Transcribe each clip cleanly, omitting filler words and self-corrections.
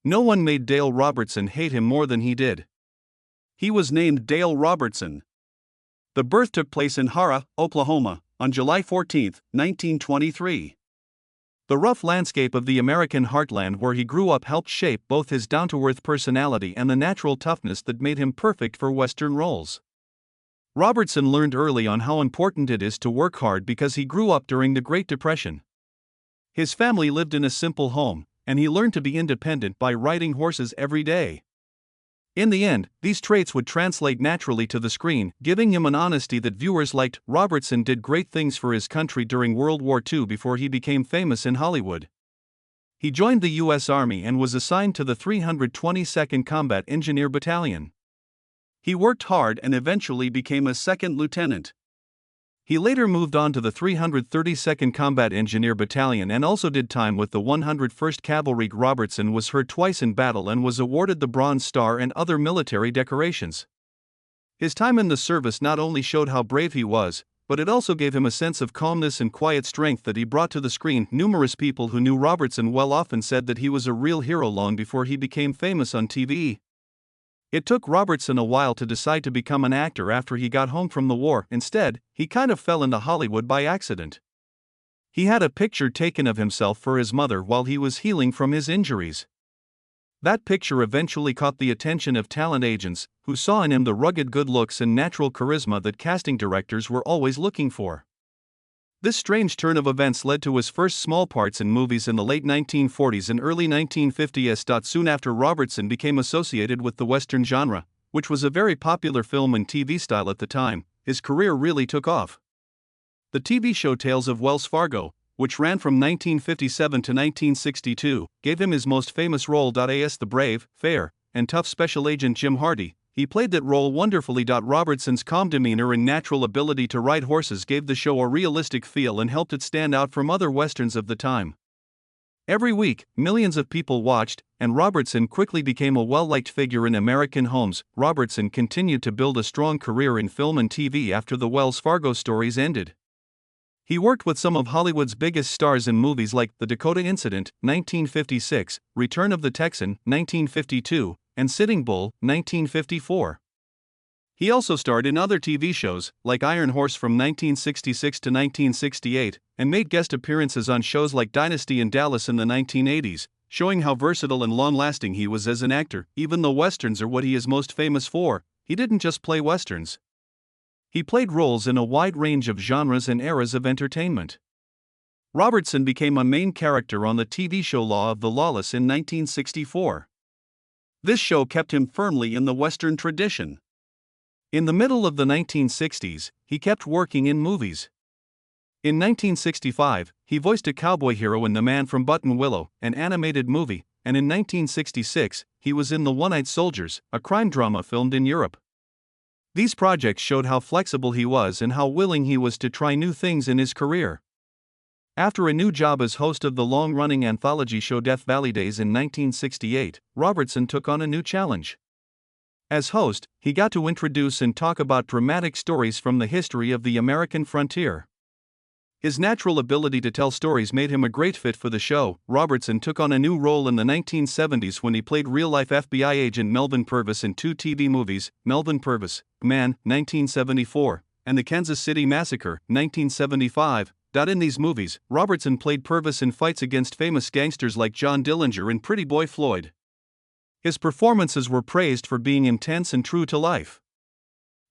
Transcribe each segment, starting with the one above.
No one made Dale Robertson hate him more than he did. He was named Dale Robertson. The birth took place in Hara, Oklahoma, on July 14, 1923. The rough landscape of the American heartland where he grew up helped shape both his down-to-earth personality and the natural toughness that made him perfect for Western roles. Robertson learned early on how important it is to work hard because he grew up during the Great Depression. His family lived in a simple home, and he learned to be independent by riding horses every day. In the end, these traits would translate naturally to the screen, giving him an honesty that viewers liked. Robertson did great things for his country during World War II before he became famous in Hollywood. He joined the U.S. Army and was assigned to the 322nd Combat Engineer Battalion. He worked hard and eventually became a second lieutenant. He later moved on to the 332nd Combat Engineer Battalion and also did time with the 101st Cavalry. Robertson was hurt twice in battle and was awarded the Bronze Star and other military decorations. His time in the service not only showed how brave he was, but it also gave him a sense of calmness and quiet strength that he brought to the screen. Numerous people who knew Robertson well often said that he was a real hero long before he became famous on TV. It took Robertson a while to decide to become an actor after he got home from the war. Instead, he kind of fell into Hollywood by accident. He had a picture taken of himself for his mother while he was healing from his injuries. That picture eventually caught the attention of talent agents, who saw in him the rugged good looks and natural charisma that casting directors were always looking for. This strange turn of events led to his first small parts in movies in the late 1940s and early 1950s. Soon after, Robertson became associated with the Western genre, which was a very popular film and TV style at the time. His career really took off. The TV show Tales of Wells Fargo, which ran from 1957 to 1962, gave him his most famous role. As the brave, fair, and tough special agent Jim Hardy, he played that role wonderfully. Robertson's calm demeanor and natural ability to ride horses gave the show a realistic feel and helped it stand out from other westerns of the time. Every week, millions of people watched, and Robertson quickly became a well-liked figure in American homes. Robertson continued to build a strong career in film and TV after the Wells Fargo stories ended. He worked with some of Hollywood's biggest stars in movies like The Dakota Incident, 1956, Return of the Texan, 1952, and Sitting Bull, 1954. He also starred in other TV shows, like Iron Horse from 1966 to 1968, and made guest appearances on shows like Dynasty and Dallas in the 1980s, showing how versatile and long-lasting he was as an actor. Even though westerns are what he is most famous for, he didn't just play westerns. He played roles in a wide range of genres and eras of entertainment. Robertson became a main character on the TV show Law of the Lawless in 1964. This show kept him firmly in the Western tradition. In the middle of the 1960s, he kept working in movies. In 1965, he voiced a cowboy hero in The Man from Button Willow, an animated movie, and in 1966, he was in The One-Eyed Soldiers, a crime drama filmed in Europe. These projects showed how flexible he was and how willing he was to try new things in his career. After a new job as host of the long-running anthology show Death Valley Days in 1968, Robertson took on a new challenge. As host, he got to introduce and talk about dramatic stories from the history of the American frontier. His natural ability to tell stories made him a great fit for the show. Robertson took on a new role in the 1970s when he played real-life FBI agent Melvin Purvis in two TV movies, Melvin Purvis, Man, 1974, and The Kansas City Massacre, 1975. In these movies, Robertson played Purvis in fights against famous gangsters like John Dillinger and Pretty Boy Floyd. His performances were praised for being intense and true to life.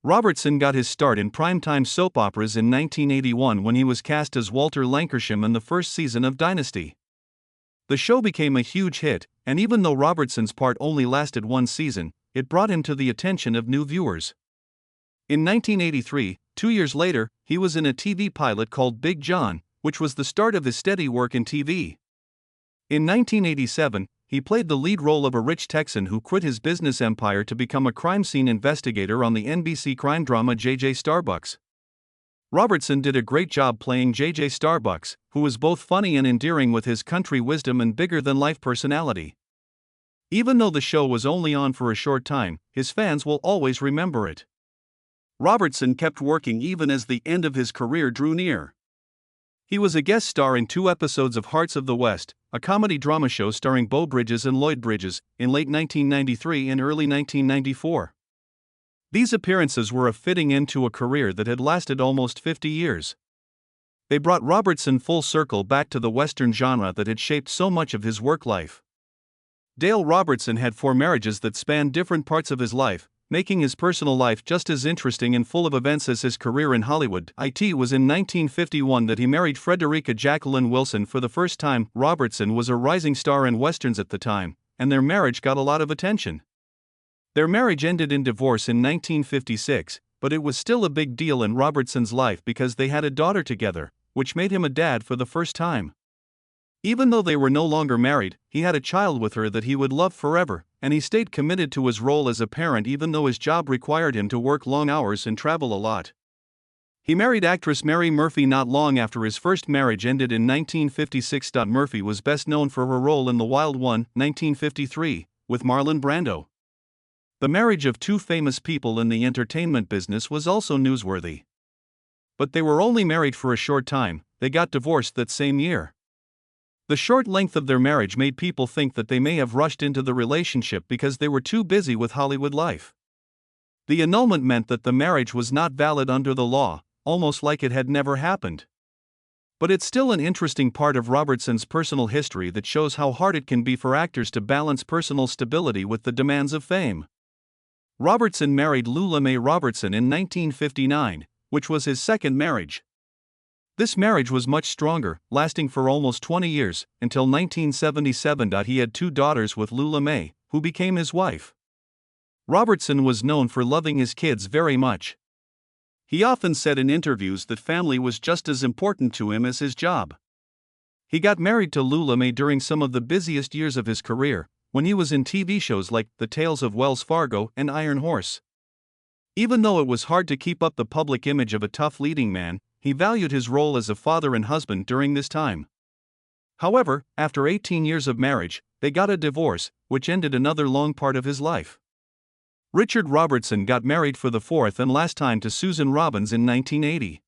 Robertson got his start in primetime soap operas in 1981 when he was cast as Walter Lancashire in the first season of Dynasty. The show became a huge hit, and even though Robertson's part only lasted one season, it brought him to the attention of new viewers. In 1983, 2 years later, he was in a TV pilot called Big John, which was the start of his steady work in TV. In 1987, he played the lead role of a rich Texan who quit his business empire to become a crime scene investigator on the NBC crime drama J.J. Starbucks. Robertson did a great job playing J.J. Starbucks, who was both funny and endearing with his country wisdom and bigger-than-life personality. Even though the show was only on for a short time, his fans will always remember it. Robertson kept working even as the end of his career drew near. He was a guest star in 2 episodes of Hearts of the West, a comedy drama show starring Beau Bridges and Lloyd Bridges, in late 1993 and early 1994. These appearances were a fitting end to a career that had lasted almost 50 years. They brought Robertson full circle back to the Western genre that had shaped so much of his work life. Dale Robertson had 4 marriages that spanned different parts of his life, making his personal life just as interesting and full of events as his career in Hollywood. It was in 1951 that he married Frederica Jacqueline Wilson for the first time. Robertson was a rising star in westerns at the time, and their marriage got a lot of attention. Their marriage ended in divorce in 1956, but it was still a big deal in Robertson's life because they had a daughter together, which made him a dad for the first time. Even though they were no longer married, he had a child with her that he would love forever, and he stayed committed to his role as a parent even though his job required him to work long hours and travel a lot. He married actress Mary Murphy not long after his first marriage ended in 1956. Murphy was best known for her role in The Wild One, 1953, with Marlon Brando. The marriage of 2 famous people in the entertainment business was also newsworthy. But they were only married for a short time. They got divorced that same year. The short length of their marriage made people think that they may have rushed into the relationship because they were too busy with Hollywood life. The annulment meant that the marriage was not valid under the law, almost like it had never happened. But it's still an interesting part of Robertson's personal history that shows how hard it can be for actors to balance personal stability with the demands of fame. Robertson married Lula Mae Robertson in 1959, which was his second marriage. This marriage was much stronger, lasting for almost 20 years, until 1977. He had 2 daughters with Lula Mae, who became his wife. Robertson was known for loving his kids very much. He often said in interviews that family was just as important to him as his job. He got married to Lula Mae during some of the busiest years of his career, when he was in TV shows like The Tales of Wells Fargo and Iron Horse. Even though it was hard to keep up the public image of a tough leading man, he valued his role as a father and husband during this time. However, after 18 years of marriage, they got a divorce, which ended another long part of his life. Richard Robertson got married for the 4th and last time to Susan Robbins in 1980.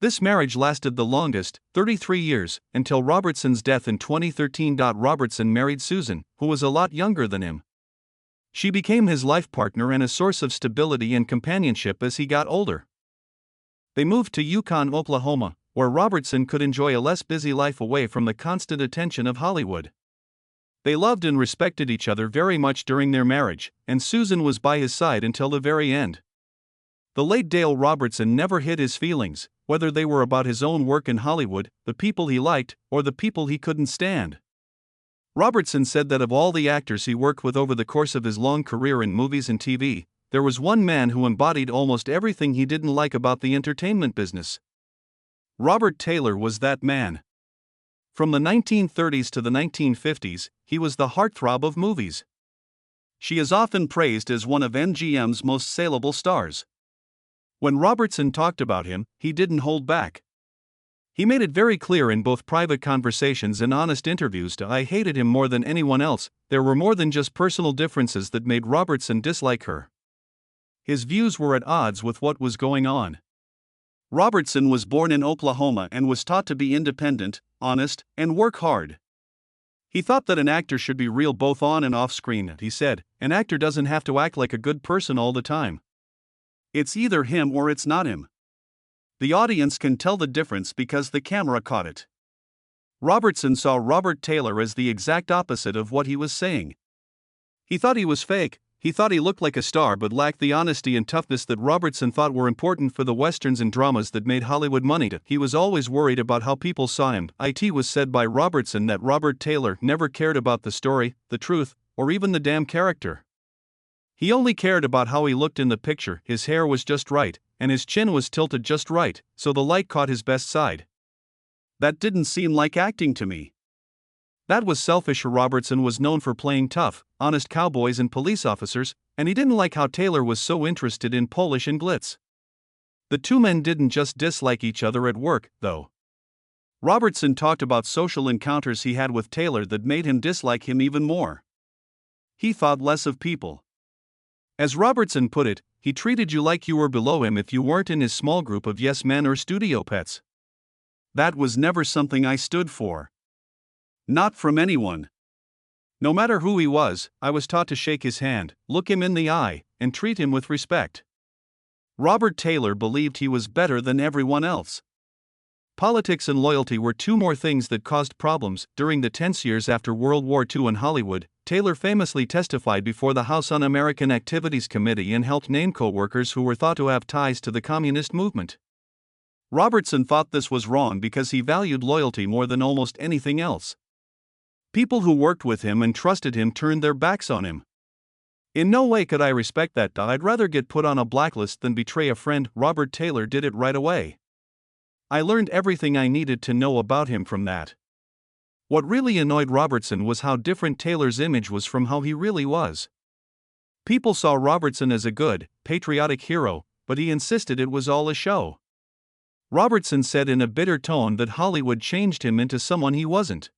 This marriage lasted the longest, 33 years, until Robertson's death in 2013. Robertson married Susan, who was a lot younger than him. She became his life partner and a source of stability and companionship as he got older. They moved to Yukon, Oklahoma, where Robertson could enjoy a less busy life away from the constant attention of Hollywood. They loved and respected each other very much during their marriage, and Susan was by his side until the very end. The late Dale Robertson never hid his feelings, whether they were about his own work in Hollywood, the people he liked, or the people he couldn't stand. Robertson said that of all the actors he worked with over the course of his long career in movies and TV, there was one man who embodied almost everything he didn't like about the entertainment business. Robert Taylor was that man. From the 1930s to the 1950s, he was the heartthrob of movies. She is often praised as one of MGM's most saleable stars. When Robertson talked about him, he didn't hold back. He made it very clear in both private conversations and honest interviews that I hated him more than anyone else. There were more than just personal differences that made Robertson dislike her. His views were at odds with what was going on. Robertson was born in Oklahoma and was taught to be independent, honest, and work hard. He thought that an actor should be real both on and off screen. He said, "An actor doesn't have to act like a good person all the time. It's either him or it's not him. The audience can tell the difference because the camera caught it." Robertson saw Robert Taylor as the exact opposite of what he was saying. He thought he was fake. He thought he looked like a star but lacked the honesty and toughness that Robertson thought were important for the westerns and dramas that made Hollywood money. He was always worried about how people saw him. It was said by Robertson that Robert Taylor never cared about the story, the truth, or even the damn character. He only cared about how he looked in the picture. His hair was just right, and his chin was tilted just right, so the light caught his best side. That didn't seem like acting to me. That was selfish. Robertson was known for playing tough, honest cowboys and police officers, and he didn't like how Taylor was so interested in polish and glitz. The two men didn't just dislike each other at work, though. Robertson talked about social encounters he had with Taylor that made him dislike him even more. He thought less of people. As Robertson put it, he treated you like you were below him if you weren't in his small group of yes men or studio pets. That was never something I stood for. Not from anyone. No matter who he was, I was taught to shake his hand, look him in the eye, and treat him with respect. Robert Taylor believed he was better than everyone else. Politics and loyalty were two more things that caused problems. During the tense years after World War II in Hollywood, Taylor famously testified before the House Un-American Activities Committee and helped name co-workers who were thought to have ties to the communist movement. Robertson thought this was wrong because he valued loyalty more than almost anything else. People who worked with him and trusted him turned their backs on him. In no way could I respect that. I'd rather get put on a blacklist than betray a friend. Robert Taylor did it right away. I learned everything I needed to know about him from that. What really annoyed Robertson was how different Taylor's image was from how he really was. People saw Robertson as a good, patriotic hero, but he insisted it was all a show. Robertson said in a bitter tone that Hollywood changed him into someone he wasn't.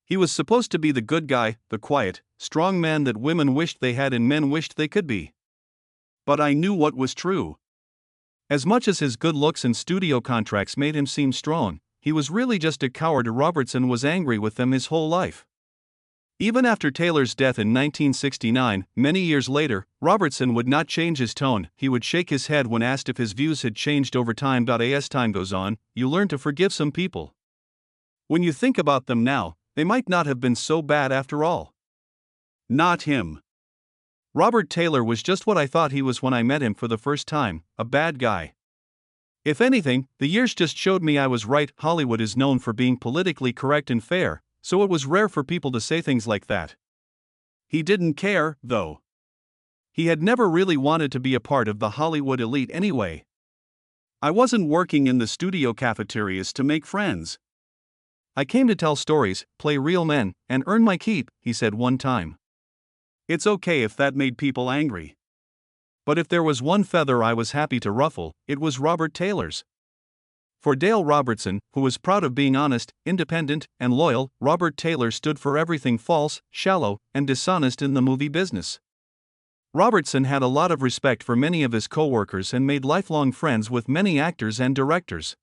He was supposed to be the good guy, the quiet, strong man that women wished they had and men wished they could be. But I knew what was true. As much as his good looks and studio contracts made him seem strong, he was really just a coward. Robertson was angry with them his whole life. Even after Taylor's death in 1969, many years later, Robertson would not change his tone. He would shake his head when asked if his views had changed over time. As time goes on, you learn to forgive some people. When you think about them now, they might not have been so bad after all. Not him. Robert Taylor was just what I thought he was when I met him for the first time, a bad guy. If anything, the years just showed me I was right. Hollywood is known for being politically correct and fair, so it was rare for people to say things like that. He didn't care, though. He had never really wanted to be a part of the Hollywood elite anyway. I wasn't working in the studio cafeterias to make friends. I came to tell stories, play real men, and earn my keep, he said one time. It's okay if that made people angry. But if there was one feather I was happy to ruffle, it was Robert Taylor's. For Dale Robertson, who was proud of being honest, independent, and loyal, Robert Taylor stood for everything false, shallow, and dishonest in the movie business. Robertson had a lot of respect for many of his co-workers and made lifelong friends with many actors and directors.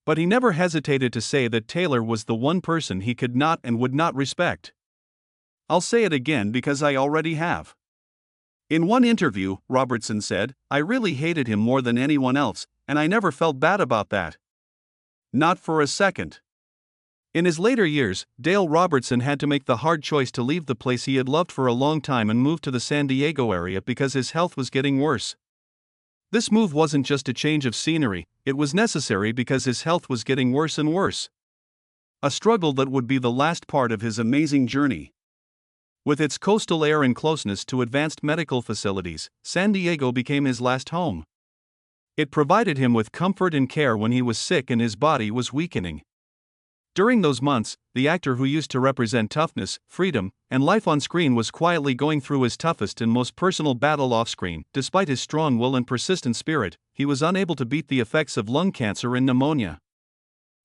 But he never hesitated to say that Taylor was the one person he could not and would not respect. I'll say it again because I already have. In one interview, Robertson said, "I really hated him more than anyone else, and I never felt bad about that. Not for a second." In his later years, Dale Robertson had to make the hard choice to leave the place he had loved for a long time and move to the San Diego area because his health was getting worse. This move wasn't just a change of scenery, it was necessary because his health was getting worse and worse. A struggle that would be the last part of his amazing journey. With its coastal air and closeness to advanced medical facilities, San Diego became his last home. It provided him with comfort and care when he was sick and his body was weakening. During those months, the actor who used to represent toughness, freedom, and life on screen was quietly going through his toughest and most personal battle off-screen. Despite his strong will and persistent spirit, he was unable to beat the effects of lung cancer and pneumonia.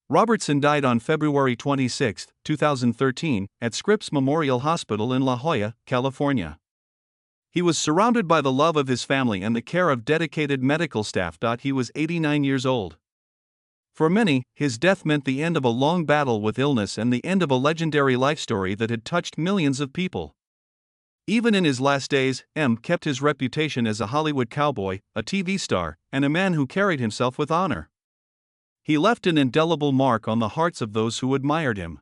Robertson died on February 26, 2013, at Scripps Memorial Hospital in La Jolla, California. He was surrounded by the love of his family and the care of dedicated medical staff. He was 89 years old. For many, his death meant the end of a long battle with illness and the end of a legendary life story that had touched millions of people. Even in his last days, M kept his reputation as a Hollywood cowboy, a TV star, and a man who carried himself with honor. He left an indelible mark on the hearts of those who admired him.